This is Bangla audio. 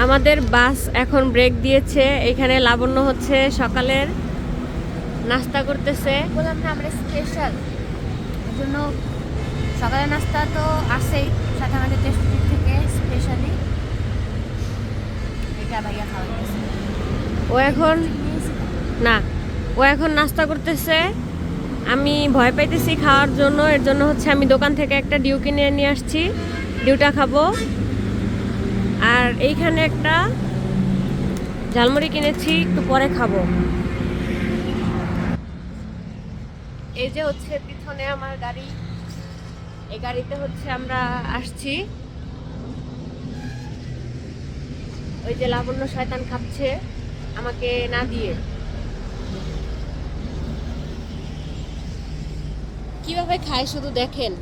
আমাদের বাস এখন ব্রেক দিয়েছে। এখানে লাবণ্য হচ্ছে সকালের নাস্তা করতেছে। বললাম না আমরা স্পেশাল, এর জন্য সকালের নাস্তা তো আসেই, সাথে আমাদের টেস্টি থেকে স্পেশালি এটা ভাইয়া খাওয়াইতেছে। ও এখন না, ও এখন নাস্তা করতেছে। আমি ভয় পাইতেছি খাওয়ার জন্য, এর জন্য হচ্ছে আমি দোকান থেকে একটা ডিউ কিনে নিয়ে আসছি, ডিউটা খাবো। আর এইখানে একটা ঝালমুড়ি কিনেছি, একটু পরে খাবো। এই যে হচ্ছে পিছনে আমার গাড়ি, এই গাড়িতে হচ্ছে আমরা আসছি। ওই যে লাবণ্য শয়তান খাচ্ছে আমাকে না দিয়ে। কিভাবে খায় শুধু দেখেন।